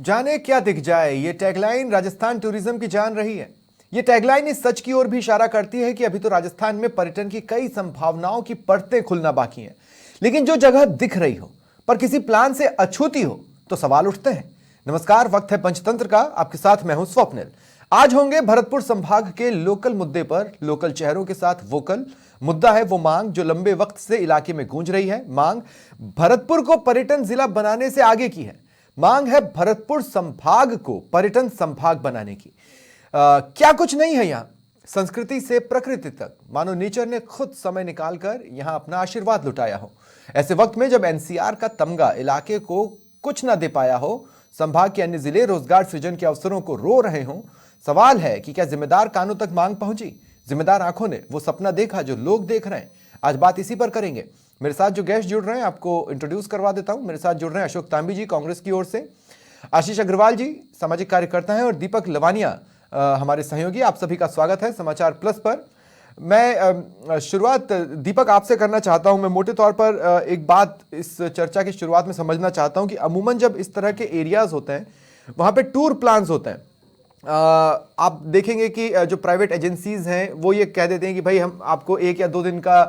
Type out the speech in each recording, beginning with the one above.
जाने क्या दिख जाए, ये टैगलाइन राजस्थान टूरिज्म की जान रही है। ये टैगलाइन इस सच की ओर भी इशारा करती है कि अभी तो राजस्थान में पर्यटन की कई संभावनाओं की परतें खुलना बाकी हैं, लेकिन जो जगह दिख रही हो पर किसी प्लान से अछूती हो तो सवाल उठते हैं। नमस्कार, वक्त है पंचतंत्र का। आपके साथ मैं हूं स्वप्निल। आज होंगे भरतपुर संभाग के लोकल मुद्दे पर, लोकल चेहरों के साथ वोकल। मुद्दा है वो मांग जो लंबे वक्त से इलाके में गूंज रही है। मांग भरतपुर को पर्यटन जिला बनाने से आगे की है। मांग है भरतपुर संभाग को पर्यटन संभाग बनाने की। क्या कुछ नहीं है यहां, संस्कृति से प्रकृति तक मानो नेचर ने खुद समय निकालकर यहां अपना आशीर्वाद लुटाया हो। ऐसे वक्त में जब एनसीआर का तमगा इलाके को कुछ ना दे पाया हो, संभाग के अन्य जिले रोजगार सृजन के अवसरों को रो रहे हों, सवाल है कि क्या जिम्मेदार कानों तक मांग पहुंची? जिम्मेदार आंखों ने वो सपना देखा जो लोग देख रहे हैं? आज बात इसी पर करेंगे। मेरे साथ जो गेस्ट जुड़ रहे हैं आपको इंट्रोड्यूस करवा देता हूं। मेरे साथ जुड़ रहे हैं अशोक तांबी जी, कांग्रेस की ओर से, आशीष अग्रवाल जी सामाजिक कार्यकर्ता हैं, और दीपक लवानिया हमारे सहयोगी। आप सभी का स्वागत है समाचार प्लस पर। मैं शुरुआत दीपक आपसे करना चाहता हूं। मैं मोटे तौर पर एक बात इस चर्चा की शुरुआत में समझना चाहता हूं कि अमूमन जब इस तरह के एरियाज होते हैं वहां पे टूर प्लान्स होते हैं। आप देखेंगे कि जो प्राइवेट एजेंसीज हैं वो ये कह देते हैं कि भाई हम आपको 1 या 2 दिन का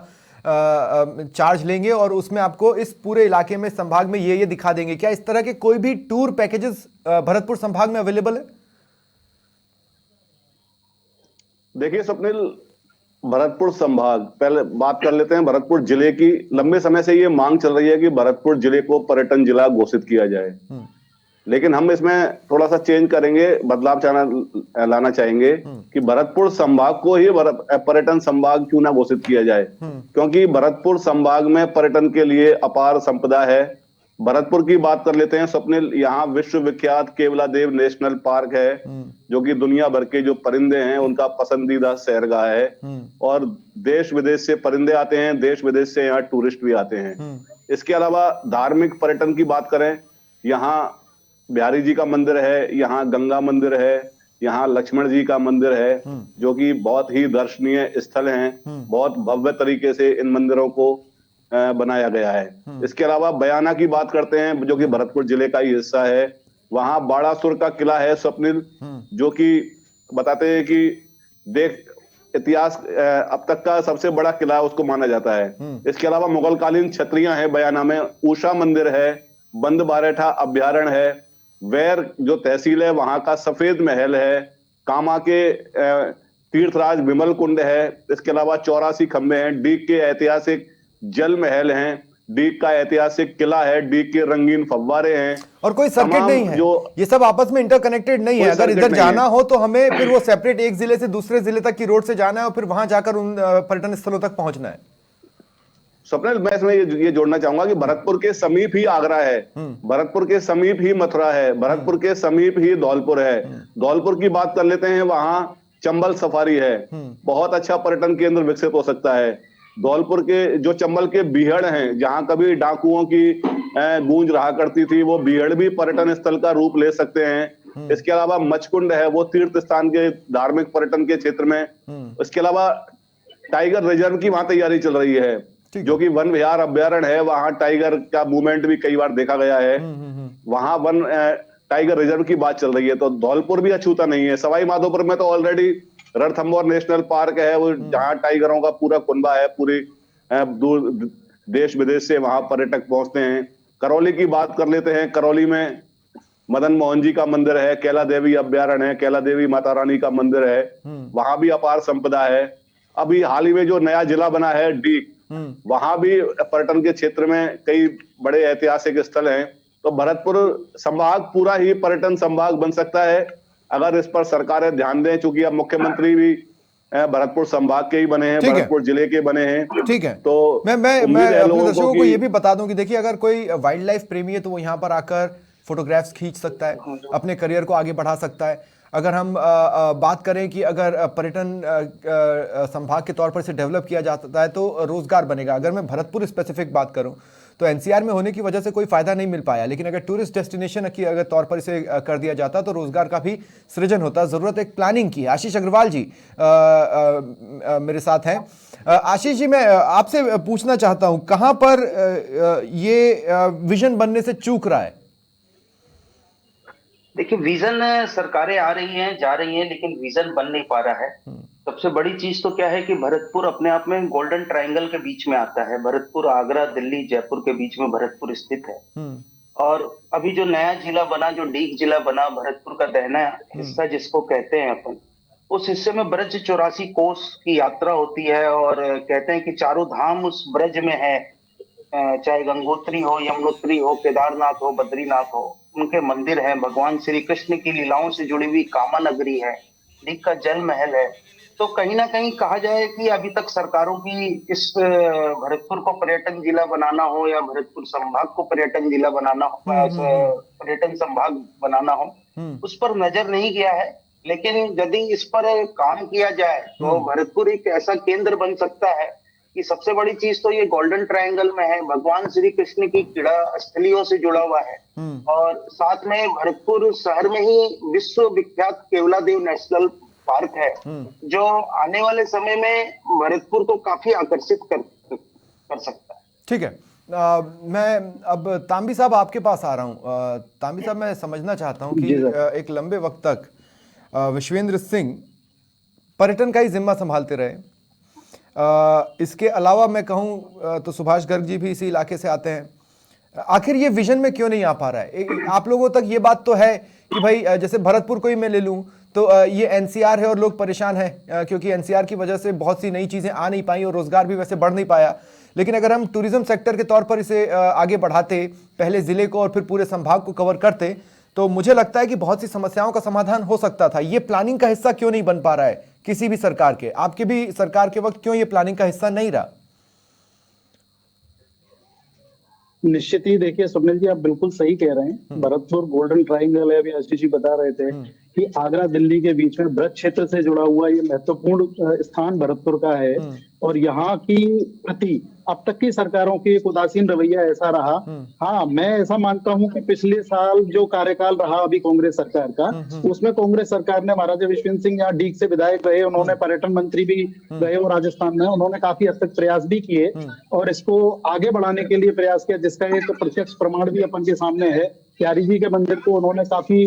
चार्ज लेंगे और उसमें आपको इस पूरे इलाके में, संभाग में ये दिखा देंगे। क्या इस तरह के कोई भी टूर पैकेजेस भरतपुर संभाग में अवेलेबल है? देखिए स्वप्निल, भरतपुर संभाग, पहले बात कर लेते हैं भरतपुर जिले की। लंबे समय से ये मांग चल रही है कि भरतपुर जिले को पर्यटन जिला घोषित किया जाए, लेकिन हम इसमें थोड़ा सा चेंज करेंगे, बदलाव लाना चाहेंगे कि भरतपुर संभाग को ही पर्यटन संभाग क्यों ना घोषित किया जाए, क्योंकि भरतपुर संभाग में पर्यटन के लिए अपार संपदा है। भरतपुर की बात कर लेते हैं स्वप्निल, यहाँ विश्व विख्यात केवलादेव नेशनल पार्क है, जो कि दुनिया भर के जो परिंदे हैं उनका पसंदीदा सैरगाह है, और देश विदेश से परिंदे आते हैं, देश विदेश से यहाँ टूरिस्ट भी आते हैं। इसके अलावा धार्मिक पर्यटन की बात करें, यहाँ बिहारी जी का मंदिर है, यहाँ गंगा मंदिर है, यहाँ लक्ष्मण जी का मंदिर है, जो कि बहुत ही दर्शनीय स्थल हैं। बहुत भव्य तरीके से इन मंदिरों को बनाया गया है। इसके अलावा बयाना की बात करते हैं, जो कि भरतपुर जिले का ही हिस्सा है। वहां बाड़ासुर का किला है स्वप्निल, जो कि बताते हैं कि इतिहास अब तक का सबसे बड़ा किला उसको माना जाता है। इसके अलावा मुगल कालीन छतरियां हैं बयाना में, ऊषा मंदिर है, बंद बारेठा अभ्यारण्य है, वैर जो तहसील है वहां का सफेद महल है, कामा के तीर्थराज विमल कुंड है। इसके अलावा 84 खंबे हैं, डीग के ऐतिहासिक जल महल हैं, डीग का ऐतिहासिक किला है, डीग के रंगीन फव्वारे हैं, और कोई सर्किट नहीं है। जो ये सब आपस में इंटरकनेक्टेड नहीं है। अगर इधर जाना हो तो हमें फिर वो सेपरेट एक जिले से दूसरे जिले तक की रोड से जाना है और फिर वहां जाकर उन पर्यटन स्थलों तक पहुंचना है। स्वप्निल, मैं इसमें ये जोड़ना चाहूंगा कि भरतपुर के समीप ही आगरा है, भरतपुर के समीप ही मथुरा है, भरतपुर के समीप ही धौलपुर है। धौलपुर की बात कर लेते हैं, वहां चंबल सफारी है, बहुत अच्छा पर्यटन केंद्र विकसित हो सकता है। धौलपुर के जो चंबल के बीहड़ हैं, जहां कभी डाकुओं की गूंज रहा करती थी, वो बीहड़ भी पर्यटन स्थल का रूप ले सकते हैं। इसके अलावा मचकुंड है, वो तीर्थ स्थान के धार्मिक पर्यटन के क्षेत्र में। इसके अलावा टाइगर रिजर्व की वहां तैयारी चल रही है, जो कि वन विहार अभ्यारण्य है, वहां टाइगर का मूवमेंट भी कई बार देखा गया है। वहां वन टाइगर रिजर्व की बात चल रही है, तो धौलपुर भी अछूता नहीं है। सवाई माधोपुर में तो ऑलरेडी रणथंभौर नेशनल पार्क है, वो जहां टाइगरों का पूरा कुनबा है, पूरी दूर देश विदेश से वहां पर्यटक पहुंचते हैं। करौली की बात कर लेते हैं, करौली में मदन मोहन जी का मंदिर है, कैला देवी अभ्यारण्य है, कैला देवी माता रानी का मंदिर है, वहां भी अपार संपदा है। अभी हाल ही में जो नया जिला बना है डीग, वहां भी पर्यटन के क्षेत्र में कई बड़े ऐतिहासिक स्थल हैं। तो भरतपुर संभाग पूरा ही पर्यटन संभाग बन सकता है अगर इस पर सरकारें ध्यान दें, चूंकि अब मुख्यमंत्री भी भरतपुर संभाग के ही बने हैं, भरतपुर जिले के बने हैं। ठीक है, तो मैं अपने दर्शकों को ये भी बता दूं कि देखिए, अगर कोई वाइल्ड लाइफ प्रेमी है तो वो यहाँ पर आकर फोटोग्राफ्स खींच सकता है, अपने करियर को आगे बढ़ा सकता है। अगर हम बात करें कि अगर पर्यटन संभाग के तौर पर इसे डेवलप किया जाता है तो रोजगार बनेगा। अगर मैं भरतपुर स्पेसिफिक बात करूं तो एनसीआर में होने की वजह से कोई फायदा नहीं मिल पाया, लेकिन अगर टूरिस्ट डेस्टिनेशन की अगर तौर पर इसे कर दिया जाता तो रोजगार का भी सृजन होता। जरूरत एक प्लानिंग की है। आशीष अग्रवाल जी मेरे साथ हैं। आशीष जी, मैं आपसे पूछना चाहता हूं, कहां पर ये विजन बनने से चूक रहा है? देखिए, विजन सरकारें आ रही हैं जा रही हैं, लेकिन विजन बन नहीं पा रहा है। सबसे बड़ी चीज तो क्या है कि भरतपुर अपने आप में गोल्डन ट्रायंगल के बीच में आता है। भरतपुर आगरा दिल्ली जयपुर के बीच में भरतपुर स्थित है। हम्म। और अभी जो नया जिला बना, जो डीग जिला बना, भरतपुर का दहना हम्म। हिस्सा जिसको कहते हैं अपन, उस हिस्से में ब्रज 84 कोस की यात्रा होती है। और कहते हैं कि चारों धाम उस ब्रज में है। चाहे गंगोत्री हो, यमुनोत्री हो, केदारनाथ हो, बद्रीनाथ हो, उनके मंदिर हैं। भगवान श्री कृष्ण की लीलाओं से जुड़ी हुई कामा नगरी है। दीप का जल महल है। तो कहीं ना कहीं कहा जाए कि अभी तक सरकारों की इस भरतपुर को पर्यटन जिला बनाना हो, या भरतपुर संभाग को पर्यटन जिला बनाना हो, हम्म। हम्म। पर्यटन संभाग बनाना हो, हम्म। उस पर नजर नहीं गया है। लेकिन यदि इस पर काम किया जाए तो हम्म। भरतपुर एक ऐसा केंद्र बन सकता है कि सबसे बड़ी चीज तो ये गोल्डन ट्रायंगल में है, भगवान श्री कृष्ण की क्रीड़ा स्थलियों से जुड़ा हुआ है। हम्म। और साथ में भरतपुर शहर में ही विश्व विख्यात केवलादेव नेशनल पार्क है, हम्म। जो आने वाले समय में भरतपुर को काफी आकर्षित कर सकता है। ठीक है। मैं अब तांबी साहब आपके पास आ रहा हूँ। तांबी साहब, मैं समझना चाहता हूँ कि जी सर। एक लंबे वक्त तक विश्वेंद्र सिंह पर्यटन का ही जिम्मा संभालते रहे। इसके अलावा मैं कहूँ तो सुभाष गर्ग जी भी इसी इलाके से आते हैं। आखिर ये विजन में क्यों नहीं आ पा रहा है? आप लोगों तक ये बात तो है कि भाई जैसे भरतपुर को ही मैं ले लूँ तो ये एनसीआर है और लोग परेशान हैं क्योंकि एनसीआर की वजह से बहुत सी नई चीज़ें आ नहीं पाई और रोजगार भी वैसे बढ़ नहीं पाया। लेकिन अगर हम टूरिज्म सेक्टर के तौर पर इसे आगे बढ़ाते, पहले ज़िले को और फिर पूरे संभाग को कवर करते, तो मुझे लगता है कि बहुत सी समस्याओं का समाधान हो सकता था। ये प्लानिंग का हिस्सा क्यों नहीं बन पा रहा है किसी भी सरकार के? आपके भी सरकार के वक्त क्यों ये प्लानिंग का हिस्सा नहीं रहा? निश्चित ही देखिए स्वप्निल जी, आप बिल्कुल सही कह रहे हैं। भरतपुर गोल्डन ट्रायंगल है, अभी आशीष जी बता रहे थे कि आगरा दिल्ली के बीच में ब्रज क्षेत्र से जुड़ा हुआ ये महत्वपूर्ण स्थान भरतपुर का है। और यहाँ की प्रति अब तक की सरकारों की एक उदासीन रवैया ऐसा रहा। हाँ, मैं ऐसा मानता हूँ कि पिछले साल जो कार्यकाल रहा अभी कांग्रेस सरकार का, उसमें कांग्रेस सरकार ने, महाराजा विश्वेंद्र सिंह यहाँ डीग से विधायक रहे, उन्होंने पर्यटन मंत्री भी रहे और राजस्थान में उन्होंने काफी हद तक प्रयास भी किए और इसको आगे बढ़ाने के लिए प्रयास किया, जिसका एक प्रत्यक्ष प्रमाण भी अपन के सामने है। प्यारी जी के मंदिर को उन्होंने काफी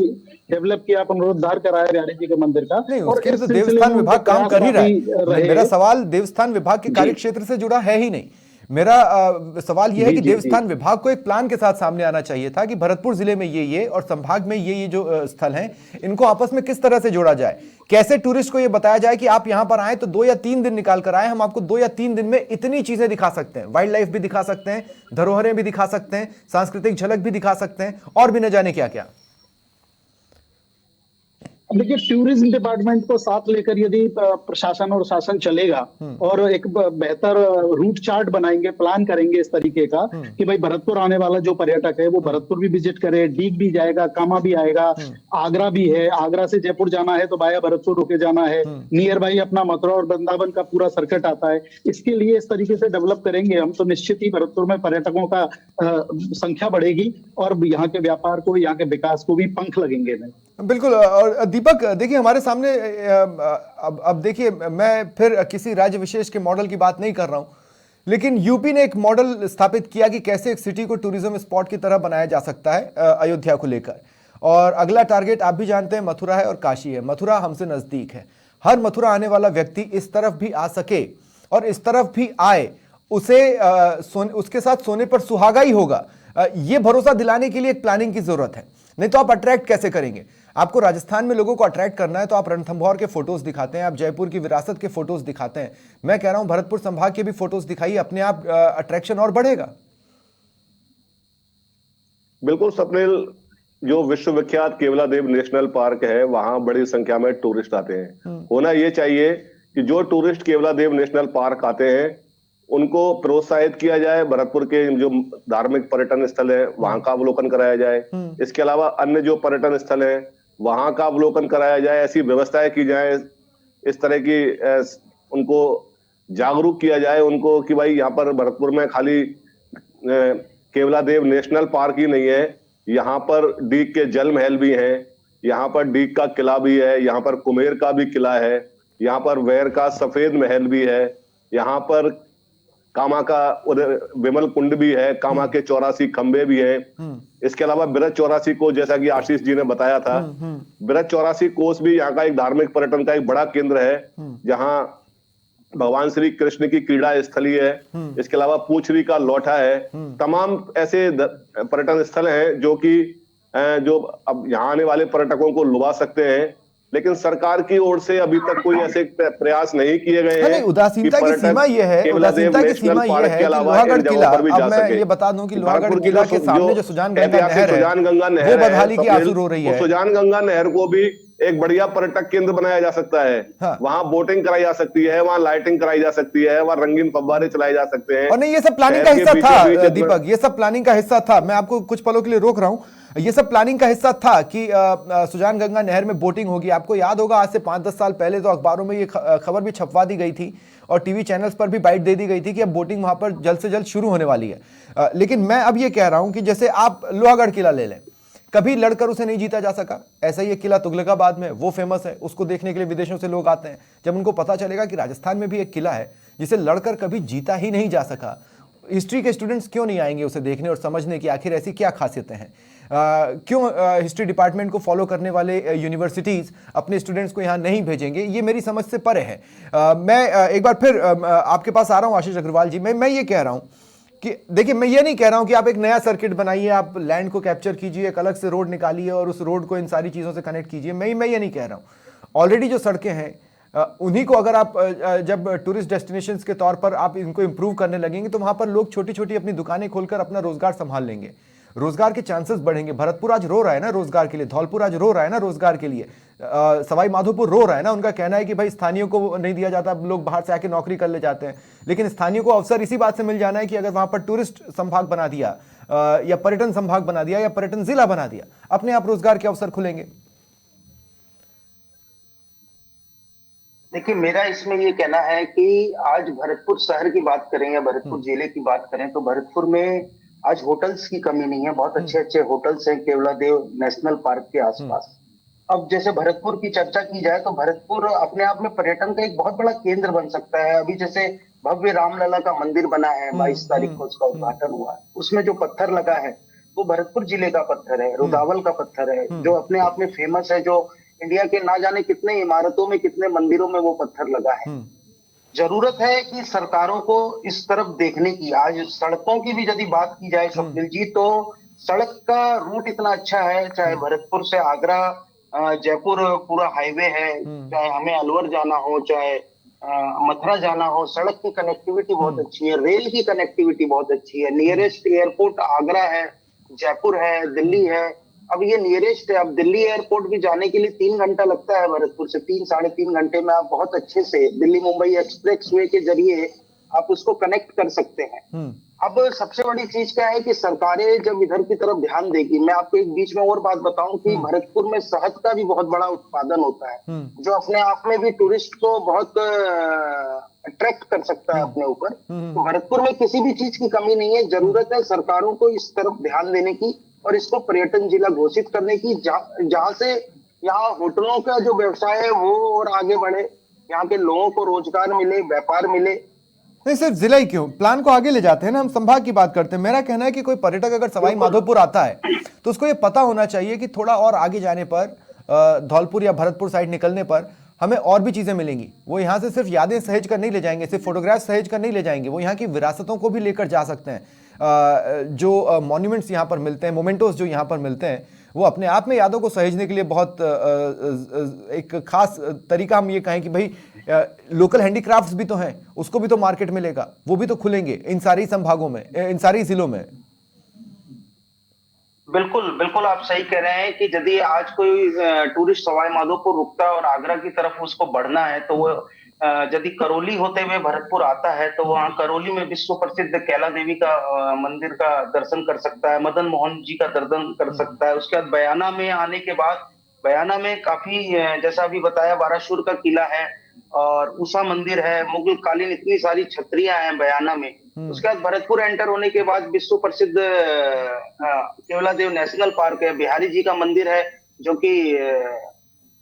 डेवलप किया, पुनरुद्धार कराया प्यारी जी के मंदिर का। नहीं, और उसके लिए इस तो सिलसिले देवस्थान में उनके विभाग काम प्रयास कर ही रहा काफी है। रहे। मेरा सवाल देवस्थान विभाग के कार्य जी क्षेत्र से जुड़ा है ही नहीं। मेरा सवाल यह है जी कि जी जी देवस्थान विभाग को एक प्लान के साथ सामने आना चाहिए था कि भरतपुर जिले में ये और संभाग में ये जो स्थल हैं, इनको आपस में किस तरह से जोड़ा जाए। कैसे टूरिस्ट को ये बताया जाए कि आप यहां पर आए तो 2 या 3 दिन निकाल कर आए, हम आपको 2 या 3 दिन में इतनी चीजें दिखा सकते हैं, वाइल्ड लाइफ भी दिखा सकते हैं, धरोहरें भी दिखा सकते हैं, सांस्कृतिक झलक भी दिखा सकते हैं, और भी न जाने क्या क्या। देखिए, टूरिज्म डिपार्टमेंट को साथ लेकर यदि प्रशासन और शासन चलेगा और एक बेहतर रूट चार्ट बनाएंगे, प्लान करेंगे इस तरीके का कि भाई भरतपुर आने वाला जो पर्यटक है वो भरतपुर भी विजिट करे, डीग भी जाएगा, कामा भी आएगा, आगरा भी है, आगरा से जयपुर जाना है तो बाया भरतपुर रुके जाना है, नियर बाई अपना मथुरा और वृंदावन का पूरा सर्किट आता है। इसके लिए इस तरीके से डेवलप करेंगे हम तो निश्चित ही भरतपुर में पर्यटकों का संख्या बढ़ेगी और यहाँ के व्यापार को, यहाँ के विकास को भी पंख लगेंगे। बिल्कुल। और दीपक देखिए, हमारे सामने अब देखिए, मैं फिर किसी राज्य विशेष के मॉडल की बात नहीं कर रहा हूं, लेकिन यूपी ने एक मॉडल स्थापित किया कि कैसे एक सिटी को टूरिज्म स्पॉट की तरह बनाया जा सकता है अयोध्या को लेकर। और अगला टारगेट आप भी जानते हैं मथुरा है और काशी है। मथुरा हमसे नजदीक है, हर मथुरा आने वाला व्यक्ति इस तरफ भी आ सके और इस तरफ भी आए, उसे उसके साथ सोने पर सुहागा ही होगा। ये भरोसा दिलाने के लिए एक प्लानिंग की जरूरत है, नहीं तो आप अट्रैक्ट कैसे करेंगे? आपको राजस्थान में लोगों को अट्रैक्ट करना है तो आप रणथंभौर के फोटोज दिखाते हैं, आप जयपुर की विरासत के फोटोज दिखाते हैं। मैं कह रहा हूं भरतपुर संभाग के भी फोटोज दिखाइए, अपने आप अट्रैक्शन और बढ़ेगा। बिल्कुल स्वप्निल, जो विश्वविख्यात केवलादेव नेशनल पार्क है वहां बड़ी संख्या में टूरिस्ट आते हैं। होना ये चाहिए कि जो टूरिस्ट केवलादेव नेशनल पार्क आते हैं उनको प्रोत्साहित किया जाए, भरतपुर के जो धार्मिक पर्यटन स्थल है वहां का अवलोकन कराया जाए। इसके अलावा अन्य जो पर्यटन स्थल है वहां का अवलोकन कराया जाए, ऐसी व्यवस्थाएं की जाए, इस तरह की उनको जागरूक किया जाए उनको कि भाई यहाँ पर भरतपुर में खाली केवलादेव नेशनल पार्क ही नहीं है, यहाँ पर डीग के जल महल भी हैं, यहाँ पर डीग का किला भी है, यहाँ पर कुमेर का भी किला है, यहाँ पर वेर का सफेद महल भी है, यहाँ पर कामा का उधर विमल कुंड भी है, कामा के 84 खंबे भी हैं। इसके अलावा ब्रज 84 कोस, जैसा कि आशीष जी ने बताया था, ब्रज 84 कोस भी यहाँ का एक धार्मिक पर्यटन का एक बड़ा केंद्र है, जहाँ भगवान श्री कृष्ण की क्रीड़ा स्थली है। इसके अलावा पूछरी का लौठा है। तमाम ऐसे पर्यटन स्थल हैं जो कि जो अब यहाँ आने वाले पर्यटकों को लुभा सकते हैं, लेकिन सरकार की ओर से अभी तक कोई ऐसे प्रयास नहीं किए गए हैं। उदासीनता की सीमा ये है, उदासीनता की सीमा ये है कि लोहागढ़ किला, अब मैं ये बता दूं कि लोहागढ़ किला के सामने जो सुजान गंगा नहर है, वो बदहाली की आंसू रो रही है। सुजान गंगा नहर को भी एक बढ़िया पर्यटक केंद्र बनाया जा सकता है। हाँ। वहां बोटिंग कराई जा सकती है, वहां लाइटिंग कराई जा सकती है, वहां रंगीन फव्वारे चलाए जा सकते हैं। और नहीं, ये सब प्लानिंग का हिस्सा था दीपक, ये सब प्लानिंग का हिस्सा था। मैं आपको कुछ पलों के लिए रोक रहा हूं। ये सब प्लानिंग का हिस्सा था कि सुजान गंगा नहर में बोटिंग होगी। आपको याद होगा आज से 5-10 साल पहले तो अखबारों में ये खबर भी छपवा दी गई थी और टीवी चैनल्स पर भी बाइट दे दी गई थी कि अब बोटिंग वहां पर जल्द से जल्द शुरू होने वाली है। लेकिन मैं अब ये कह रहा हूं कि जैसे आप लोहागढ़ किला ले लें, कभी लड़कर उसे नहीं जीता जा सका। ऐसा ही एक किला तुगलकाबाद में, वो फेमस है, उसको देखने के लिए विदेशों से लोग आते हैं। जब उनको पता चलेगा कि राजस्थान में भी एक किला है जिसे लड़कर कभी जीता ही नहीं जा सका, हिस्ट्री के स्टूडेंट्स क्यों नहीं आएंगे उसे देखने और समझने की आखिर ऐसी क्या खासियतें हैं? क्यों हिस्ट्री डिपार्टमेंट को फॉलो करने वाले यूनिवर्सिटीज़ अपने स्टूडेंट्स को यहाँ नहीं भेजेंगे? ये मेरी समझ से परे है। मैं एक बार फिर आपके पास आ रहा हूँ आशीष अग्रवाल जी। मैं ये कह रहा हूँ कि देखिए, मैं ये नहीं कह रहा हूं कि आप एक नया सर्किट बनाइए, आप लैंड को कैप्चर कीजिए, एक अलग से रोड निकालिए और उस रोड को इन सारी चीज़ों से कनेक्ट कीजिए। मैं ये नहीं कह रहा हूं। ऑलरेडी जो सड़कें हैं उन्हीं को अगर आप जब टूरिस्ट डेस्टिनेशंस के तौर पर आप इनको इंप्रूव करने लगेंगे तो वहां पर लोग छोटी छोटी अपनी दुकानें खोलकर अपना रोजगार संभाल लेंगे, रोजगार के चांसेस बढ़ेंगे। भरतपुर आज रो रहा है ना रोजगार के लिए, धौलपुर आज रो रहा है ना रोजगार के लिए, सवाई माधोपुर रो रहा है ना। उनका कहना है कि भाई स्थानीयों को नहीं दिया जाता, लोग बाहर से आके नौकरी कर ले जाते हैं। लेकिन स्थानीयों को अवसर इसी बात से मिल जाना है कि अगर वहां पर टूरिस्ट संभाग बना दिया या पर्यटन संभाग बना दिया या पर्यटन जिला बना दिया, अपने आप रोजगार के अवसर खुलेंगे। देखिए, मेरा इसमें ये कहना है कि आज भरतपुर शहर की बात करें या भरतपुर जिले की बात करें तो भरतपुर में आज होटल्स की कमी नहीं है। बहुत अच्छे अच्छे होटल्स हैं केवलादेव नेशनल पार्क के आसपास। अब जैसे भरतपुर की चर्चा की जाए तो भरतपुर अपने आप में पर्यटन का एक बहुत बड़ा केंद्र बन सकता है। अभी जैसे भव्य रामलला का मंदिर बना है, 22 तारीख को उसका उद्घाटन हुआ है। उसमें जो पत्थर लगा है वो भरतपुर जिले का पत्थर है, रुदावल का पत्थर है, जो अपने आप में फेमस है, जो इंडिया के ना जाने कितने इमारतों में, कितने मंदिरों में वो पत्थर लगा है। जरूरत है कि सरकारों को इस तरफ देखने की। आज सड़कों की भी यदि बात की जाए स्वप्निल जी, तो सड़क का रूट इतना अच्छा है, चाहे भरतपुर से आगरा जयपुर पूरा हाईवे है, चाहे हमें अलवर जाना हो, चाहे मथुरा जाना हो, सड़क की कनेक्टिविटी बहुत अच्छी है, रेल की कनेक्टिविटी बहुत अच्छी है। नियरेस्ट एयरपोर्ट आगरा है, जयपुर है, दिल्ली है। अब ये नियरेस्ट है। अब दिल्ली एयरपोर्ट भी जाने के लिए 3 घंटा लगता है, भरतपुर से 3-3.5 घंटे में आप बहुत अच्छे से दिल्ली मुंबई एक्सप्रेस वे के जरिए आप उसको कनेक्ट कर सकते हैं। अब सबसे बड़ी चीज क्या है कि सरकारें जब इधर की तरफ ध्यान देगी, मैं आपको एक बीच में और बात बताऊं कि भरतपुर में शहद का भी बहुत बड़ा उत्पादन होता है, जो अपने आप में भी टूरिस्ट को बहुत अट्रैक्ट कर सकता है अपने ऊपर। तो भरतपुर में किसी भी चीज की कमी नहीं है। जरूरत है सरकारों को इस तरफ ध्यान देने की और इसको पर्यटन जिला घोषित करने की, जहां से यहाँ होटलों का जो व्यवसाय है वो और आगे बढ़े, यहाँ के लोगों को रोजगार मिले, व्यापार मिले। नहीं, सिर्फ जिला ही क्यों, प्लान को आगे ले जाते हैं ना, हम संभाग की बात करते हैं। मेरा कहना है कि कोई पर्यटक अगर सवाई माधोपुर आता है तो उसको ये पता होना चाहिए कि थोड़ा और आगे जाने पर, धौलपुर या भरतपुर साइड निकलने पर हमें और भी चीजें मिलेंगी। वो यहाँ से सिर्फ यादें सहेज कर नहीं ले जाएंगे, सिर्फ फोटोग्राफ सहेज कर नहीं ले जाएंगे, वो यहाँ की विरासतों को भी लेकर जा सकते हैं। जो मॉन्यूमेंट्स यहाँ पर मिलते हैं, मोमेंटोस जो यहाँ पर मिलते हैं, वो अपने आप में यादों को सहेजने के लिए बहुत एक खास तरीका हम ये कहें कि भाई लोकल हैंडीक्राफ्ट्स भी तो हैं, उसको भी तो मार्केट मिलेगा, वो भी तो खुलेंगे इन सारी संभागों में, इन सारी जिलों में। बिल्कुल बिल्कुल, आप सही कह रहे हैं कि यदि आज कोई टूरिस्ट सवाई माधोपुर रुकता है और आगरा की तरफ उसको बढ़ना है तो वो यदि करौली होते हुए भरतपुर आता है तो वहाँ करौली में विश्व प्रसिद्ध कैला देवी का मंदिर का दर्शन कर सकता है, मदन मोहन जी का दर्शन कर सकता है। उसके बाद बयाना में आने के बाद, बयाना में काफी जैसा अभी बताया बाराशुर का किला है और उषा मंदिर है, मुगल कालीन इतनी सारी छतरियां हैं बयाना में। उसके बाद भरतपुर एंटर होने के बाद विश्व प्रसिद्ध केवलादेव नेशनल पार्क है, बिहारी जी का मंदिर है जो कि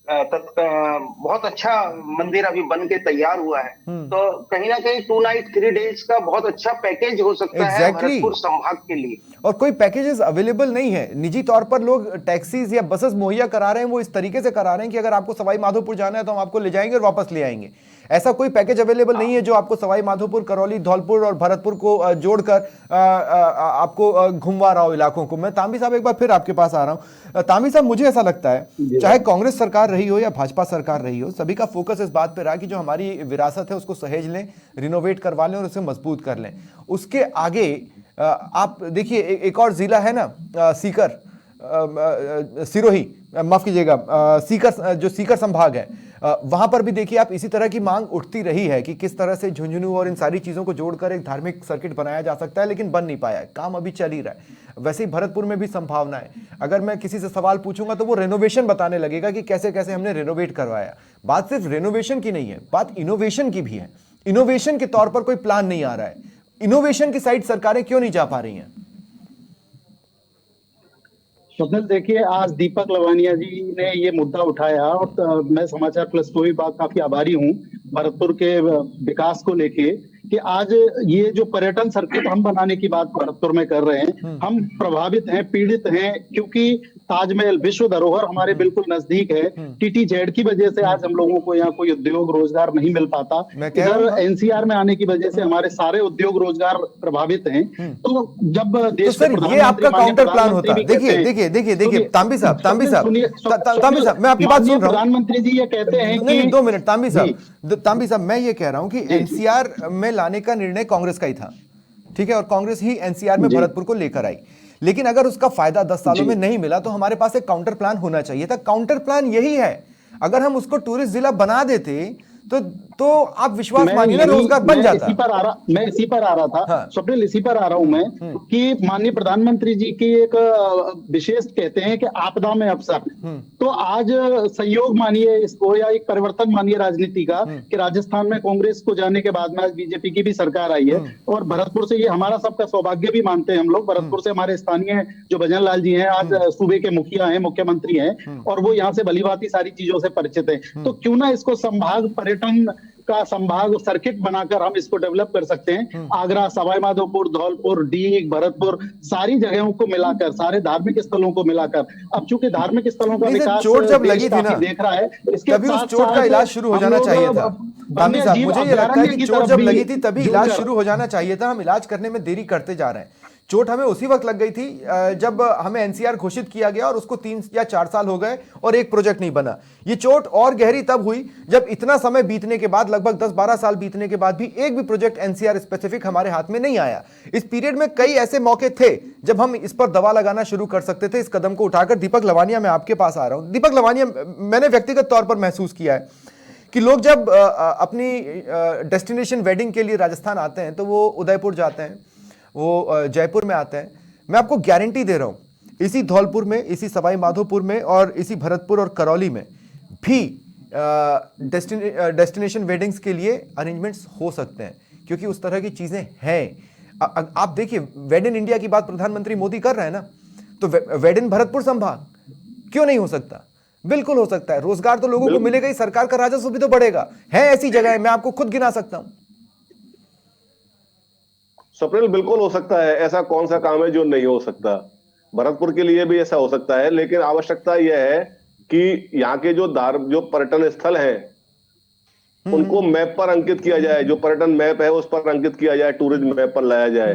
बहुत अच्छा मंदिर अभी बन के तैयार हुआ है। तो कहीं ना कहीं 2 नाइट 3 डेज का बहुत अच्छा पैकेज हो सकता है एग्जैक्टली भरतपुर संभाग के लिए। और कोई पैकेजेस अवेलेबल नहीं है। निजी तौर पर लोग टैक्सीज या बसेस मुहैया करा रहे हैं, वो इस तरीके से करा रहे हैं कि अगर आपको सवाई माधोपुर जाना है तो हम आपको ले जाएंगे और वापस ले आएंगे। ऐसा कोई पैकेज अवेलेबल नहीं है जो आपको सवाई माधोपुर, करौली, धौलपुर और भरतपुर को जोड़कर आपको घुमवा रहा हो इलाकों को। मैं तांबी साहब एक बार फिर आपके पास आ रहा हूं। तांबी साहब, मुझे ऐसा लगता है चाहे कांग्रेस सरकार रही हो या भाजपा सरकार रही हो, सभी का फोकस इस बात पर रहा कि जो हमारी विरासत है उसको सहेज लें, रिनोवेट करवा लें और उसे मजबूत कर लें। उसके आगे आप देखिए एक और जिला है ना, सीकर, सिरोही, माफ कीजिएगा, सीकर, जो सीकर संभाग है, वहां पर भी देखिए आप इसी तरह की मांग उठती रही है कि किस तरह से झुंझुनू और इन सारी चीजों को जोड़कर एक धार्मिक सर्किट बनाया जा सकता है, लेकिन बन नहीं पाया है। काम अभी चल ही रहा है। वैसे ही भरतपुर में भी संभावना है। अगर मैं किसी से सवाल पूछूंगा तो वो रेनोवेशन बताने लगेगा कि कैसे कैसे हमने रेनोवेट करवाया। बात सिर्फ रेनोवेशन की नहीं है, बात इनोवेशन की भी है। इनोवेशन के तौर पर कोई प्लान नहीं आ रहा है। इनोवेशन की साइड सरकारें क्यों नहीं जा पा रही हैं? स्वप्निल, देखिए आज दीपक लवानिया जी ने ये मुद्दा उठाया और मैं समाचार प्लस को भी बात काफी आभारी हूँ भरतपुर के विकास को लेके कि आज ये जो पर्यटन सर्किट हम बनाने की बात भरतपुर में कर रहे हैं, हम प्रभावित हैं, पीड़ित हैं, क्योंकि ताजमहल विश्व धरोहर हमारे बिल्कुल नजदीक है। टीटीजेड की वजह से आज हम लोगों को यहाँ कोई उद्योग रोजगार नहीं मिल पाता। इधर एनसीआर में आने की वजह से हमारे सारे उद्योग रोजगार प्रभावित हैं। तो जब देश तो सर ये आपका काउंटर प्लान होता है। देखिए देखिए देखिए देखिए तांबी साहब, तांबी साहब, तांबी साहब, मैं आपकी बात सुन रहा हूँ। प्रधानमंत्री जी ये कहते हैं कि 2 मिनट तांबी साहब, मैं ये कह रहा हूं कि एनसीआर में लाने का निर्णय कांग्रेस का ही था, ठीक है, और कांग्रेस ही एनसीआर में भरतपुर को लेकर आई। लेकिन अगर उसका फायदा 10 सालों में नहीं मिला तो हमारे पास एक काउंटर प्लान होना चाहिए था। काउंटर प्लान यही है, अगर हम उसको टूरिस्ट जिला बना देते तो आप विश्वास मानिए ना, रोजगार बन जाता। मैं इसी पर आ रहा था। हाँ। स्वप्निल, इसी पर आ रहा हूं मैं कि माननीय प्रधानमंत्री जी की एक विशेष कहते हैं कि आपदा में अवसर। तो आज संयोग मानिए इसको या एक परिवर्तन मानिए राजनीति का कि राजस्थान में कांग्रेस को जाने के बाद में आज बीजेपी की भी सरकार आई है और भरतपुर से ये हमारा सबका सौभाग्य भी मानते हैं हम लोग। भरतपुर से हमारे स्थानीय जो भजन लाल जी हैं आज सूबे के मुखिया हैं, मुख्यमंत्री हैं और वो यहाँ से भलीभांति सारी चीजों से परिचित है। तो क्यों ना इसको संभाग पर्यटन का संभाग सर्किट बनाकर हम इसको डेवलप कर सकते हैं। आगरा, सवाई माधोपुर, धौलपुर, डीग, भरतपुर, सारी जगहों को मिलाकर, सारे धार्मिक स्थलों को मिलाकर। अब चूंकि धार्मिक स्थलों का विकास चोट जब लगी थी ना, देख रहा है, इसके तभी उस चोट का इलाज शुरू हो जाना चाहिए था। तांबी साहब, मुझे ये लगता है कि चोट जब लगी थी तभी इलाज शुरू हो जाना चाहिए था। हम इलाज करने में देरी करते जा रहे हैं। चोट हमें उसी वक्त लग गई थी जब हमें एनसीआर घोषित किया गया और उसको 3 या 4 साल हो गए और एक प्रोजेक्ट नहीं बना। ये चोट और गहरी तब हुई जब इतना समय बीतने के बाद, लगभग 10-12 साल बीतने के बाद भी एक भी प्रोजेक्ट एनसीआर स्पेसिफिक हमारे हाथ में नहीं आया। इस पीरियड में कई ऐसे मौके थे जब हम इस पर दवा लगाना शुरू कर सकते थे, इस कदम को उठाकर। दीपक लवानिया, मैं आपके पास आ रहा हूं। दीपक लवानिया, मैंने व्यक्तिगत तौर पर महसूस किया है कि लोग जब अपनी डेस्टिनेशन वेडिंग के लिए राजस्थान आते हैं तो वो उदयपुर जाते हैं, वो जयपुर में आते हैं। मैं आपको गारंटी दे रहा हूं, इसी धौलपुर में, इसी सवाई माधोपुर में और इसी भरतपुर और करौली में भी डेस्टिनेशन वेडिंग्स के लिए अरेंजमेंट्स हो सकते हैं, क्योंकि उस तरह की चीजें हैं। आप देखिए, वेड इन इंडिया की बात प्रधानमंत्री मोदी कर रहे हैं ना, तो वेड इन भरतपुर संभाग क्यों नहीं हो सकता? बिल्कुल हो सकता है। रोजगार तो लोगों को मिलेगा ही, सरकार का राजस्व भी तो बढ़ेगा। है ऐसी जगह, मैं आपको खुद गिना सकता हूं। स्वप्निल, बिल्कुल हो सकता है। ऐसा कौन सा काम है जो नहीं हो सकता? भरतपुर के लिए भी ऐसा हो सकता है, लेकिन आवश्यकता यह है कि यहाँ के जो पर्यटन स्थल हैं उनको मैप पर अंकित किया जाए। जो पर्यटन मैप है उस पर अंकित किया जाए, टूरिज्म मैप पर लाया जाए।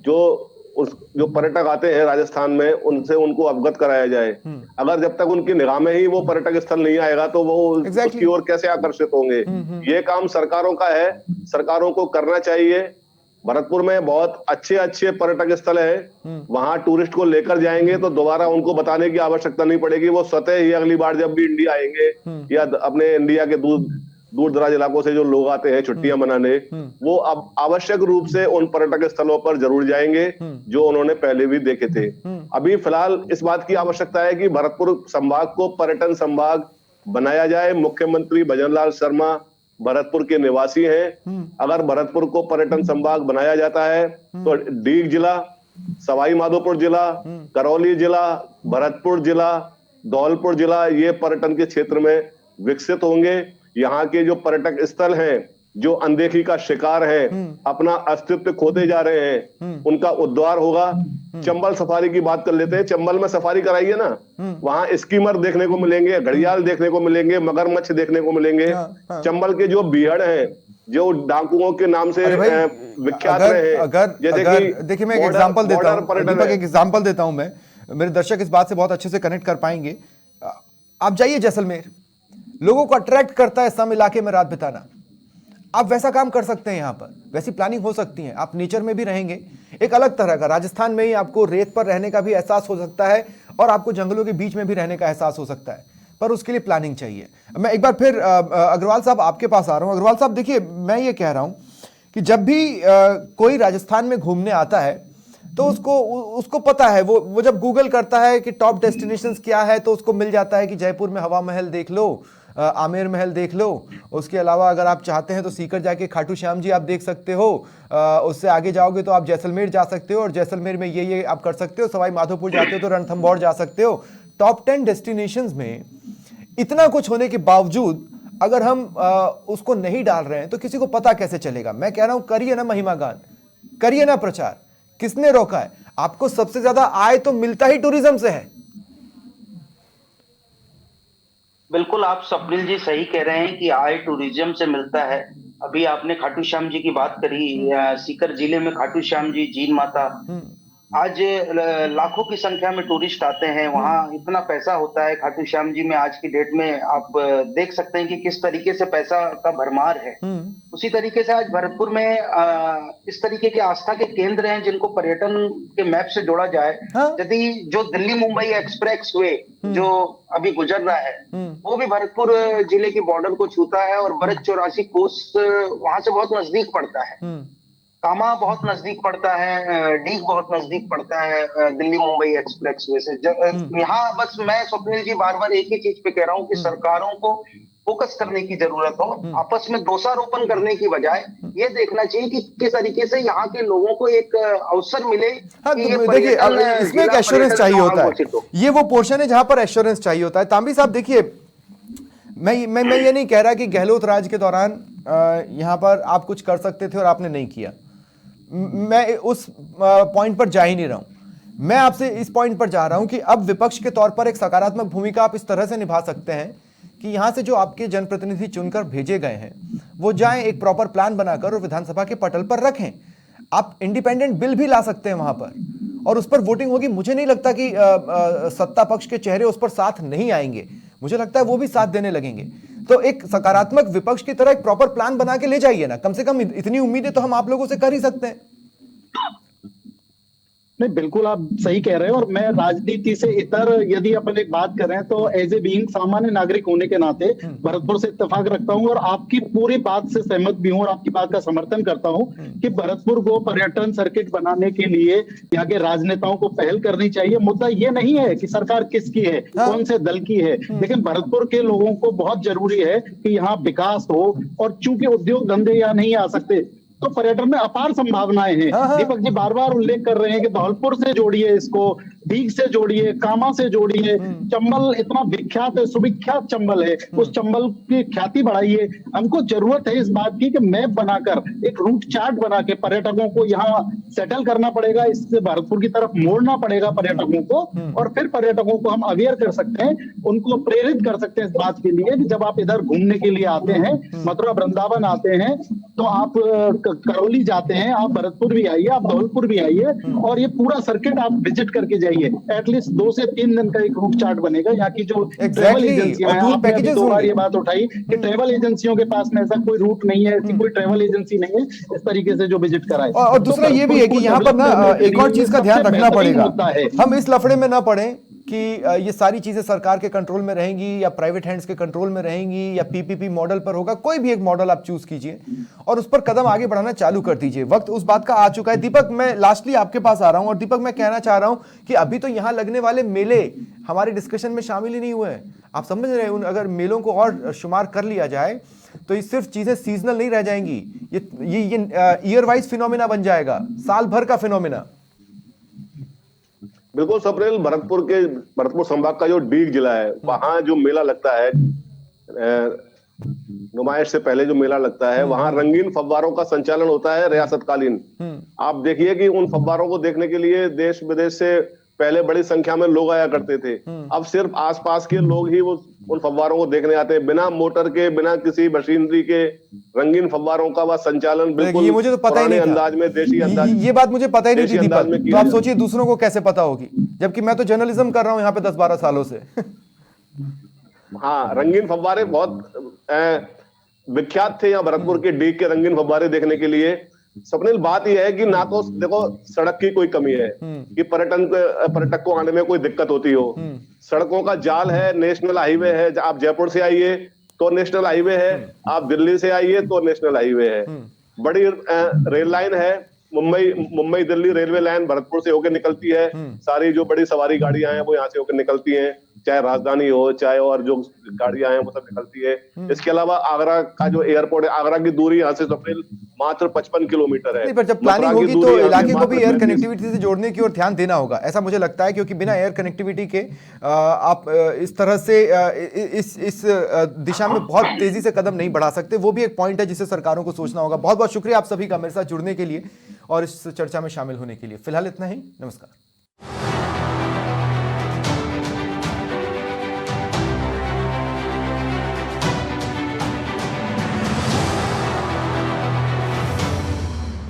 जो पर्यटक आते हैं राजस्थान में उनसे उनको अवगत कराया जाए। अगर जब तक उनकी निगाह में ही वो पर्यटक स्थल नहीं आएगा तो वो उसकी ओर कैसे आकर्षित होंगे? ये काम सरकारों का है, सरकारों को करना चाहिए। भरतपुर में बहुत अच्छे अच्छे पर्यटक स्थल हैं, वहां टूरिस्ट को लेकर जाएंगे तो दोबारा उनको बताने की आवश्यकता नहीं पड़ेगी। वो स्वतः ही अगली बार जब भी इंडिया आएंगे या अपने इंडिया के दूर दराज इलाकों से जो लोग आते हैं छुट्टियां मनाने, वो अब आवश्यक रूप से उन पर्यटक स्थलों पर जरूर जाएंगे जो उन्होंने पहले भी देखे थे। अभी फिलहाल इस बात की आवश्यकता है कि भरतपुर संभाग को पर्यटन संभाग बनाया जाए। मुख्यमंत्री भजन लाल शर्मा भरतपुर के निवासी हैं। अगर भरतपुर को पर्यटन संभाग बनाया जाता है तो डीग जिला, सवाई माधोपुर जिला, करौली जिला, भरतपुर जिला, धौलपुर जिला ये पर्यटन के क्षेत्र में विकसित होंगे। यहाँ के जो पर्यटक स्थल हैं, जो अनदेखी का शिकार है, अपना अस्तित्व खोते जा रहे हैं, उनका उद्धार होगा। चंबल सफारी की बात कर लेते हैं। चंबल में सफारी कराइए ना, वहां स्कीमर देखने को मिलेंगे, घड़ियाल देखने को मिलेंगे, मगरमच्छ देखने को मिलेंगे। चंबल के जो बीहड़ हैं, जो डाकुओं के नाम से विख्यात रहे हैं, जैसे कि देखिए मैं एक एग्जांपल देता हूं दीपक, एक एग्जांपल देता हूं मैं, मेरे दर्शक इस बात से बहुत अच्छे से कनेक्ट कर पाएंगे। आप जाइए जैसलमेर, लोगों को अट्रैक्ट करता है सम इलाके में रात बिताना। आप वैसा काम कर सकते हैं, यहां पर वैसी प्लानिंग हो सकती है। आप नेचर में भी रहेंगे, एक अलग तरह का, राजस्थान में ही आपको रेत पर रहने का भी एहसास हो सकता है और आपको जंगलों के बीच में भी रहने का एहसास हो सकता है, पर उसके लिए प्लानिंग चाहिए। मैं एक बार फिर अग्रवाल साहब आपके पास आ रहा हूं। अग्रवाल साहब देखिए, मैं ये कह रहा हूं कि जब भी कोई राजस्थान में घूमने आता है तो उसको पता है, वो जब गूगल करता है कि टॉप डेस्टिनेशंस क्या है तो उसको मिल जाता है कि जयपुर में हवा महल देख लो, आमेर महल देख लो, उसके अलावा अगर आप चाहते हैं तो सीकर जाके खाटू श्याम जी आप देख सकते हो, उससे आगे जाओगे तो आप जैसलमेर जा सकते हो और जैसलमेर में ये आप कर सकते हो, सवाई माधोपुर जाते हो तो रणथंभौर जा सकते हो। टॉप 10 डेस्टिनेशंस में इतना कुछ होने के बावजूद अगर हम उसको नहीं डाल रहे हैं तो किसी को पता कैसे चलेगा? मैं कह रहा हूं करिए ना महिमा गान, करिए ना प्रचार। किसने रोका है? आपको सबसे ज्यादा आय तो मिलता ही टूरिज्म से है। बिल्कुल, आप स्वप्निल जी सही कह रहे हैं कि आय टूरिज्म से मिलता है। अभी आपने खाटू श्याम जी की बात करी, सीकर जिले में खाटू श्याम जी, जीन माता, आज लाखों की संख्या में टूरिस्ट आते हैं। वहाँ इतना पैसा होता है खाटू श्याम जी में, आज की डेट में आप देख सकते हैं कि किस तरीके से पैसा का भरमार है। उसी तरीके से आज भरतपुर में इस तरीके के आस्था के केंद्र हैं जिनको पर्यटन के मैप से जोड़ा जाए। यदि जो दिल्ली मुंबई एक्सप्रेस वे जो अभी गुजर रहा है वो भी भरतपुर जिले के बॉर्डर को छूता है और ब्रज 84 कोस वहां से बहुत नजदीक पड़ता है। कामा बहुत नजदीक पड़ता है, डीग बहुत नजदीक पड़ता है दिल्ली मुंबई एक्सप्रेस वे से। यहाँ बस मैं स्वप्निल जी बार बार एक ही चीज पे कह रहा हूँ कि सरकारों को फोकस करने की जरूरत हो, आपस में दोषारोपण करने की बजाय ये देखना चाहिए कि किस तरीके से यहाँ के लोगों को एक अवसर मिले। हाँ, तो देखिए इसमें एक एश्योरेंस चाहिए होता है, ये वो पोर्शन है जहां पर एश्योरेंस चाहिए होता है। तांबी साहब देखिए, मैं ये नहीं कह रहा कि गहलोत राज के दौरान यहाँ पर आप कुछ कर सकते थे और आपने नहीं किया, मैं उस पॉइंट पर जा ही नहीं रहा हूं। मैं आपसे इस पॉइंट पर जा रहा हूं कि अब विपक्ष के तौर पर एक सकारात्मक भूमिका आप इस तरह से निभा सकते हैं कि यहां से जो आपके जनप्रतिनिधि चुनकर भेजे गए हैं वो जाएं, एक प्रॉपर प्लान बनाकर और विधानसभा के पटल पर रखें। आप इंडिपेंडेंट बिल भी ला सकते हैं वहां पर और उस पर वोटिंग होगी। मुझे नहीं लगता कि सत्ता पक्ष के चेहरे उस पर साथ नहीं आएंगे, मुझे लगता है वो भी साथ देने लगेंगे। तो एक सकारात्मक विपक्ष की तरह एक प्रॉपर प्लान बना के ले जाइए ना, कम से कम इतनी उम्मीदें तो हम आप लोगों से कर ही सकते हैं। नहीं, बिल्कुल आप सही कह रहे हैं। और मैं राजनीति से इतर यदि अपन एक बात करें तो एज ए बीइंग सामान्य नागरिक होने के नाते भरतपुर से इत्तेफाक रखता हूं और आपकी पूरी बात से सहमत भी हूं और आपकी बात का समर्थन करता हूं कि भरतपुर को पर्यटन सर्किट बनाने के लिए यहाँ के राजनेताओं को पहल करनी चाहिए। मुद्दा ये नहीं है कि सरकार किसकी है, कौन से दल की है, लेकिन भरतपुर के लोगों को बहुत जरूरी है कि यहाँ विकास हो। और चूंकि उद्योग धंधे यहाँ नहीं आ सकते तो पर्यटन में अपार संभावनाएं हैं। दीपक जी बार बार उल्लेख कर रहे हैं कि धौलपुर से जोड़िए, इसको डीग से जोड़िए, कामा से जोड़िए। चंबल इतना विख्यात है, सुविख्यात चंबल है, उस चंबल की ख्याति बढ़ाइए। हमको जरूरत है इस बात की कि मैप बनाकर एक रूट चार्ट बना के पर्यटकों को यहाँ सेटल करना पड़ेगा, इससे भरतपुर की तरफ मोड़ना पड़ेगा पर्यटकों को। और फिर पर्यटकों को हम अवेयर कर सकते हैं, उनको प्रेरित कर सकते हैं इस बात के लिए कि जब आप इधर घूमने के लिए आते हैं, मथुरा वृंदावन आते हैं, तो आप करौली जाते हैं, आप भरतपुर भी आइए, आप धौलपुर भी आइए और ये पूरा सर्किट आप विजिट करके जाइए। एटलीस्ट 2 से 3 दिन का एक रूट चार्ट बनेगा। यहाँ की जो ट्रेवल एजेंसियां हैं, आपने अभी 2 बार ये बात उठाई कि ट्रेवल एजेंसियों के पास में ऐसा कोई रूट नहीं है, ऐसी कोई ट्रेवल एजेंसी नहीं है इस तरीके से जो विजिट कराए। और दूसरा ये भी है कि यहाँ पर ना एक और चीज का ध्यान रखना पड़ेगा, हम इस लफड़े में ना पड़े कि ये सारी चीजें सरकार के कंट्रोल में रहेंगी या प्राइवेट हैंड्स के कंट्रोल में रहेंगी या पीपीपी मॉडल पर होगा। कोई भी एक मॉडल आप चूज कीजिए और उस पर कदम आगे बढ़ाना चालू कर दीजिए। वक्त उस बात का आ चुका है। दीपक, मैं लास्टली आपके पास आ रहा हूं और दीपक मैं कहना चाह रहा हूं कि अभी तो यहां लगने वाले मेले हमारे डिस्कशन में शामिल ही नहीं हुए हैं। आप समझ रहे हैं, अगर मेलों को और शुमार कर लिया जाए तो ये सिर्फ चीजें सीजनल नहीं रह जाएंगी, ये ईयर वाइज फिनोमिना बन जाएगा, साल भर का फिनोमिना। बिल्कुल स्वप्निल, भरतपुर संभाग का जो डीग जिला है, वहां जो मेला लगता है, नुमाइश से पहले जो मेला लगता है, वहां रंगीन फव्वारों का संचालन होता है रियासतकालीन। आप देखिए कि उन फव्वारों को देखने के लिए देश विदेश से पहले बड़ी संख्या में लोग आया करते थे। अब सिर्फ आसपास के लोग ही वो उन फव्वारों को देखने आते हैं, बिना मोटर के, बिना किसी मशीनरी के रंगीन फव्वारों का वह संचालन बिल्कुल ये मुझे तो पता ही नहीं था। अंदाज में, देशी अंदाज, ये बात मुझे पता ही नहीं थी दीपक। में तो आप सोचिए दूसरों को कैसे पता होगी, जबकि मैं तो जर्नलिज्म कर रहा हूं यहाँ पे 10-12 सालों से। हाँ, रंगीन फव्वारे बहुत विख्यात थे यहाँ भरतपुर के डीग के रंगीन फव्वारे देखने के लिए। स्वप्निल, बात यह है कि ना तो देखो सड़क की कोई कमी है कि पर्यटक को आने में कोई दिक्कत होती हो, सड़कों का जाल है, नेशनल हाईवे है, आप जयपुर से आइए तो नेशनल हाईवे है, आप दिल्ली से आइए तो नेशनल हाईवे है, बड़ी रेल लाइन है, मुंबई दिल्ली रेलवे लाइन भरतपुर से होकर निकलती है, सारी जो बड़ी सवारी गाड़ियां हैं वो यहाँ से होकर निकलती हैं, चाहे राजधानी हो चाहे और जो गाड़ियां हैं वो सब निकलती है। इसके अलावा आगरा का जो एयरपोर्ट है, आगरा की दूरी यहाँ से स्वप्निल मात्र 55 किलोमीटर है। नहीं, पर जब प्लानिंग होगी तो इलाके को भी एयर कनेक्टिविटी से जोड़ने की ओर ध्यान देना होगा, ऐसा मुझे लगता है, क्योंकि बिना एयर कनेक्टिविटी के आप इस तरह से इस दिशा में बहुत तेजी से कदम नहीं बढ़ा सकते। वो भी एक पॉइंट है जिसे सरकारों को सोचना होगा। बहुत बहुत शुक्रिया आप सभी का मेरे साथ जुड़ने के लिए और इस चर्चा में शामिल होने के लिए। फिलहाल इतना ही, नमस्कार।